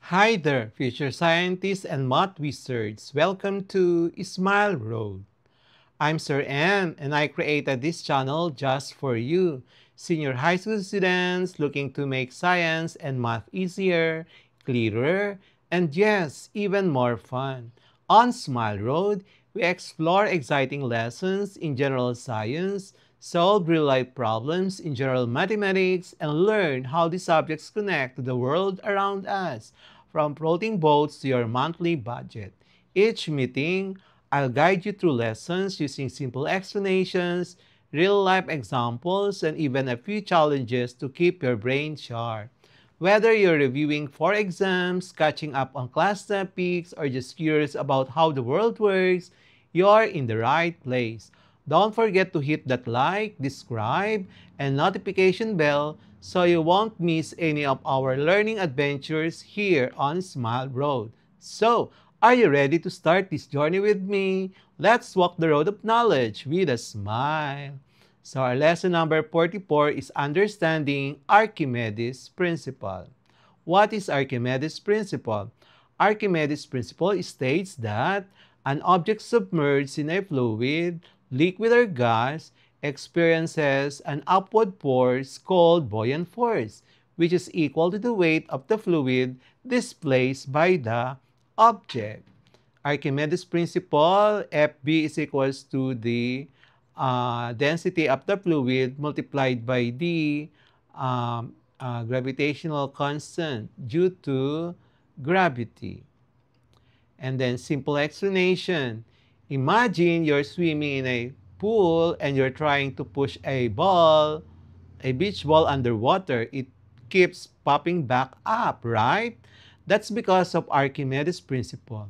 Hi there, future scientists and math wizards. Welcome to Smile Road. I'm Sir M, and I created this channel just for you, senior high school students looking to make science and math easier, clearer, and yes, even more fun. On Smile Road, we explore exciting lessons in general science, solve real-life problems in general mathematics, and learn how these subjects connect to the world around us, from floating boats to your monthly budget. Each meeting, I'll guide you through lessons using simple explanations, real-life examples, and even a few challenges to keep your brain sharp. Whether you're reviewing for exams, catching up on class topics, or just curious about how the world works, you're in the right place. Don't forget to hit that like, subscribe, and notification bell so you won't miss any of our learning adventures here on Smile Road. So, are you ready to start this journey with me? Let's walk the road of knowledge with a smile. So our lesson number 44 is understanding Archimedes' principle. What is Archimedes' principle? Archimedes' principle states that an object submerged in a fluid, liquid or gas, experiences an upward force called buoyant force, which is equal to the weight of the fluid displaced by the object. Archimedes principle, Fb is equals to the density of the fluid multiplied by the gravitational constant due to gravity. And then simple explanation. Imagine you're swimming in a pool and you're trying to push a beach ball underwater. It keeps popping back up, right? That's because of Archimedes' principle.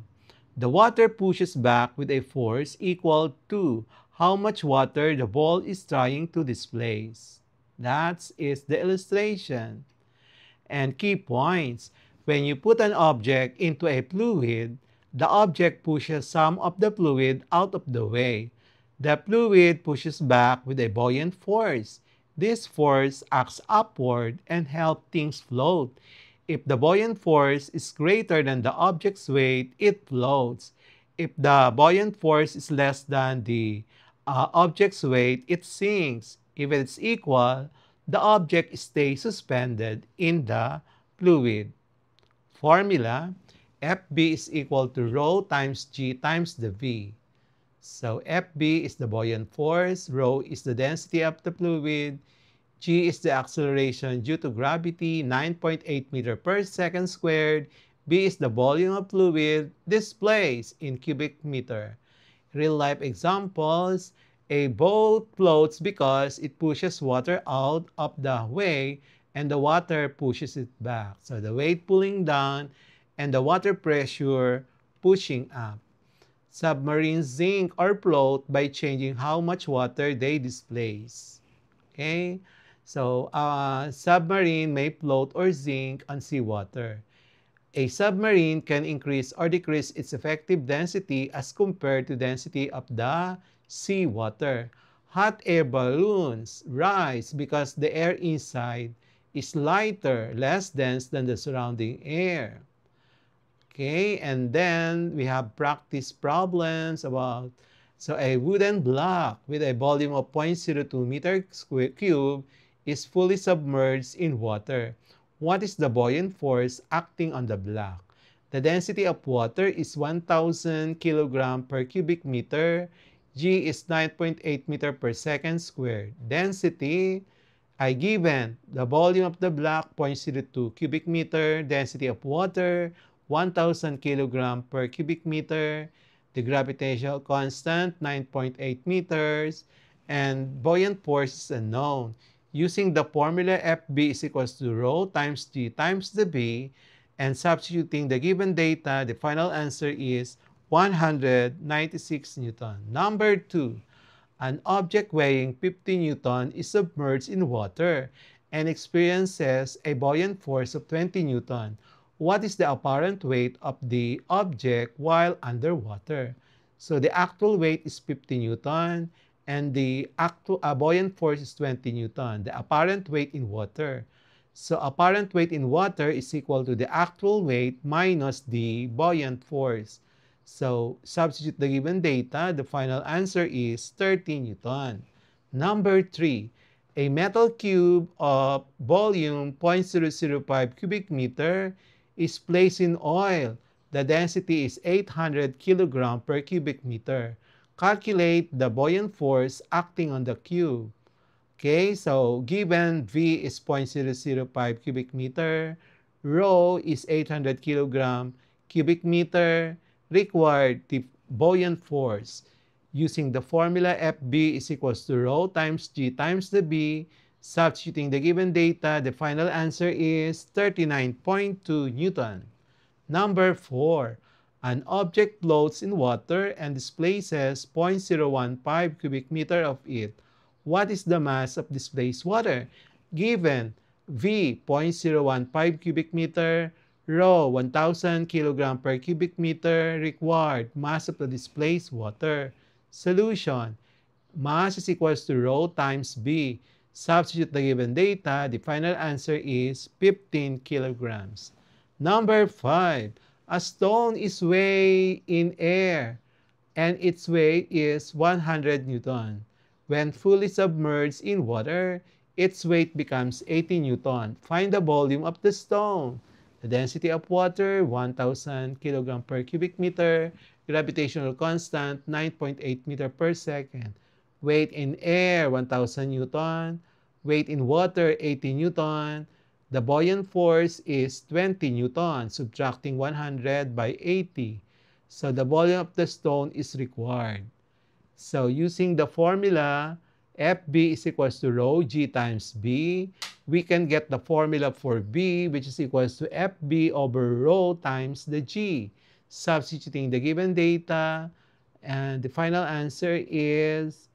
The water pushes back with a force equal to how much water the ball is trying to displace. That is the illustration. And key points. When you put an object into a fluid, the object pushes some of the fluid out of the way. The fluid pushes back with a buoyant force. This force acts upward and helps things float. If the buoyant force is greater than the object's weight, it floats. If the buoyant force is less than the object's weight, it sinks. If it's equal, the object stays suspended in the fluid. Formula, Fb is equal to rho times g times the v. So Fb is the buoyant force, rho is the density of the fluid, g is the acceleration due to gravity, 9.8 meter per second squared, b is the volume of fluid displaced in cubic meter. Real-life examples, a boat floats because it pushes water out of the way and the water pushes it back. So the weight pulling down and the water pressure pushing up. Submarines sink or float by changing how much water they displace. Okay? So, a submarine may float or sink on seawater. A submarine can increase or decrease its effective density as compared to density of the seawater. Hot air balloons rise because the air inside is lighter, less dense than the surrounding air. Okay, and then we have practice problems about, so a wooden block with a volume of 0.02 meter cube is fully submerged in water. What is the buoyant force acting on the block? The density of water is 1,000 kilogram per cubic meter. G is 9.8 meter per second squared. Density I given the volume of the block 0.02 cubic meter, density of water 1,000 kilogram per cubic meter, the gravitational constant 9.8 meters, and buoyant force is unknown. Using the formula Fb is equals to rho times g times the b, and substituting the given data, the final answer is 196 Newton. Number 2. An object weighing 50 Newton is submerged in water and experiences a buoyant force of 20 Newton. What is the apparent weight of the object while underwater? So the actual weight is 50 Newton and the actual buoyant force is 20 Newton, the apparent weight in water. So apparent weight in water is equal to the actual weight minus the buoyant force. So substitute the given data. The final answer is 30 Newton. Number 3. A metal cube of volume 0.005 cubic meter is placed in oil. The density is 800 kg per cubic meter. Calculate the buoyant force acting on the cube. Okay, so given V is 0.005 cubic meter, rho is 800 kilogram cubic meter, required the buoyant force. Using the formula FB is equals to rho times G times the B, substituting the given data, the final answer is 39.2 Newton. Number 4. An object floats in water and displaces 0.015 cubic meter of it. What is the mass of displaced water? Given V 0.015 cubic meter, rho 1000 kg per cubic meter, required mass of the displaced water. Solution: mass is equals to rho times B. Substitute the given data, the final answer is 15 kilograms. Number 5. A stone is weighed in air and its weight is 100 Newton. When fully submerged in water, its weight becomes 80 Newton. Find the volume of the stone. The density of water, 1,000 kg per cubic meter. Gravitational constant, 9.8 meter per second. Weight in air, 1,000 Newton. Weight in water, 80 Newton. The buoyant force is 20 Newton, subtracting 100 by 80. So the volume of the stone is required. So using the formula FB is equals to rho G times B, we can get the formula for B, which is equals to FB over rho times the G. Substituting the given data, and the final answer is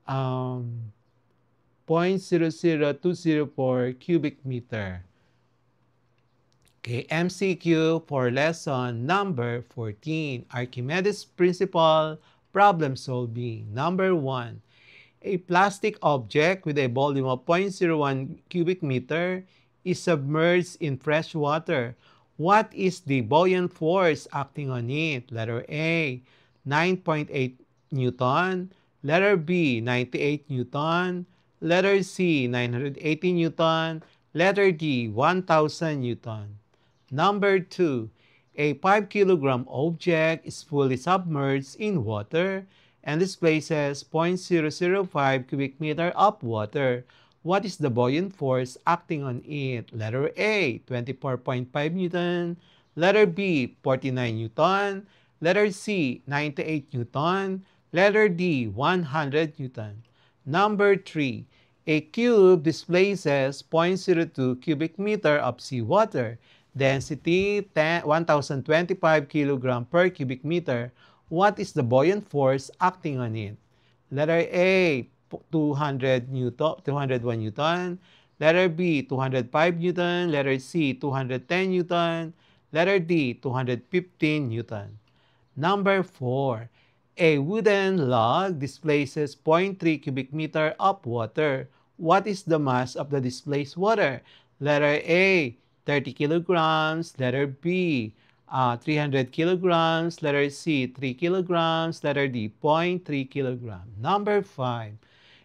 0.00204 cubic meter. Okay, MCQ for lesson number 14, Archimedes Principle, problem solving. Number 1, a plastic object with a volume of 0.01 cubic meter is submerged in fresh water. What is the buoyant force acting on it? Letter A, 9.8 Newton. Letter B, 98 Newton. Letter C, 980 Newton. Letter D, 1000 Newton. Number 2, a 5 kilogram object is fully submerged in water and displaces 0.005 cubic meter of water. What is the buoyant force acting on it? Letter A, 24.5 Newton. Letter B, 49 Newton. Letter C, 98 Newton. Letter D, 100 Newton. Number 3, a cube displaces 0.02 cubic meter of seawater. Density 1025 kg per cubic meter. What is the buoyant force acting on it? Letter A, 201 Newton. Letter B, 205 Newton. Letter C, 210 Newton. Letter D, 215 Newton. Number 4, a wooden log displaces 0.3 cubic meter of water. What is the mass of the displaced water? Letter A, 30 kilograms. Letter B, 300 kilograms. Letter C, 3 kilograms. Letter D, 0.3 kilogram. Number 5,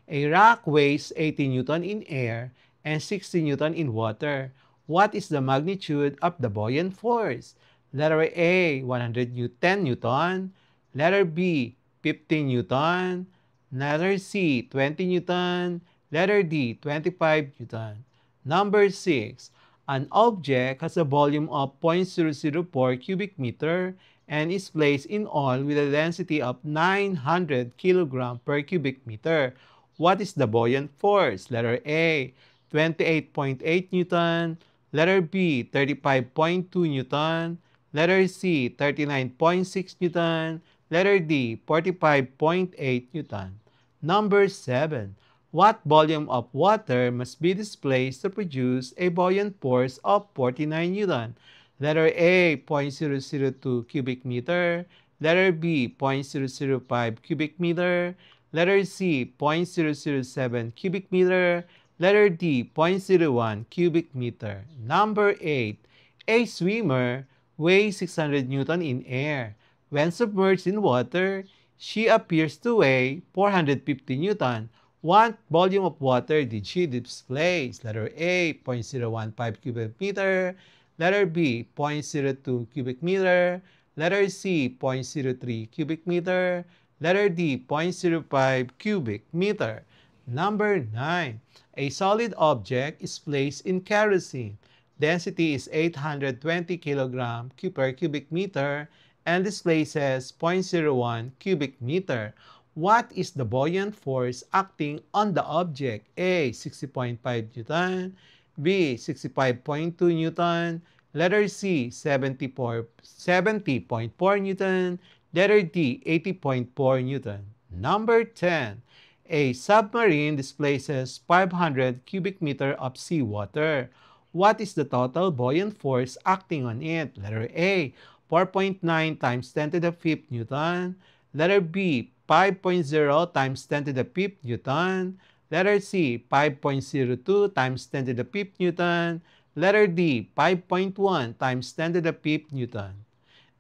a rock weighs 80 Newton in air and 60 Newton in water. What is the magnitude of the buoyant force? Letter A, 110 Newton. Letter B, 15 Newton. Letter C, 20 Newton. Letter D, 25 Newton. Number 6, an object has a volume of 0.004 cubic meter and is placed in oil with a density of 900 kg per cubic meter. What is the buoyant force? Letter A, 28.8 Newton. Letter B, 35.2 Newton. Letter C, 39.6 Newton. Letter D, 45.8 Newton. Number 7, what volume of water must be displaced to produce a buoyant force of 49 Newton? Letter A, 0.002 cubic meter. Letter B, 0.005 cubic meter. Letter C, 0.007 cubic meter. Letter D, 0.01 cubic meter. Number 8, a swimmer weighs 600 Newton in air. When submerged in water, she appears to weigh 450 Newton. What volume of water did she displace? Letter A, 0.015 cubic meter. Letter B, 0.02 cubic meter. Letter C, 0.03 cubic meter. Letter D, 0.05 cubic meter. Number 9. A solid object is placed in kerosene. Density is 820 kg per cubic meter and displaces 0.01 cubic meter. What is the buoyant force acting on the object? A, 60.5 Newton. B, 65.2 Newton. Letter C, 70.4 Newton. Letter D, 80.4 Newton. Number 10. A submarine displaces 500 cubic meter of seawater. What is the total buoyant force acting on it? Letter A, 4.9 times 10 to the 5th Newton. Letter B, 5.0 times 10 to the 5th Newton. Letter C, 5.02 times 10 to the 5th Newton. Letter D, 5.1 times 10 to the 5th Newton.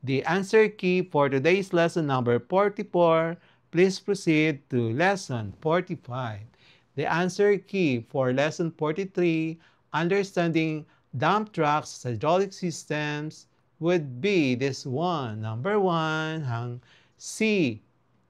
The answer key for today's lesson number 44. Please proceed to lesson 45. The answer key for lesson 43, understanding dump trucks, hydraulic systems, would be this one. Number 1, C.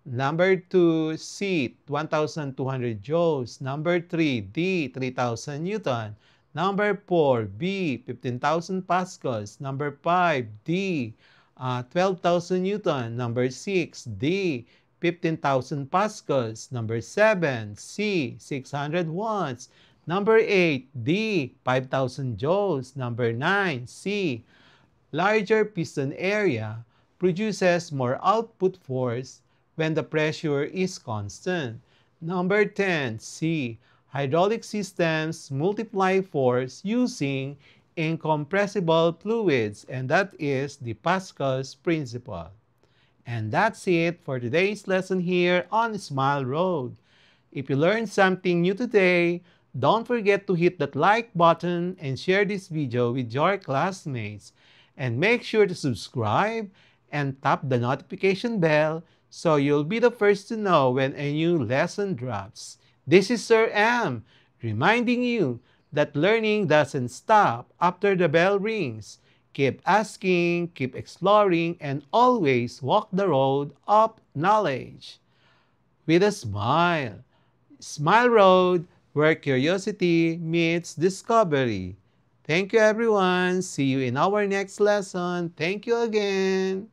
Number 2, C, 1,200 joules. Number 3, D, 3,000 Newton. Number 4, B, 15,000 pascals. Number 5, D, 12,000 Newton. Number 6, D, 15,000 pascals. Number 7, C, 600 watts. Number 8, D, 5,000 joules. Number 9, C, larger piston area produces more output force when the pressure is constant. Number 10, C, hydraulic systems multiply force using incompressible fluids, and that is the Pascal's principle. And that's it for today's lesson here on Smile Road. If you learned something new today, don't forget to hit that like button and share this video with your classmates. And make sure to subscribe and tap the notification bell so you'll be the first to know when a new lesson drops. This is Sir M, reminding you that learning doesn't stop after the bell rings. Keep asking, keep exploring, and always walk the road of knowledge with a smile. Smile Road, where curiosity meets discovery. Thank you, everyone. See you in our next lesson. Thank you again.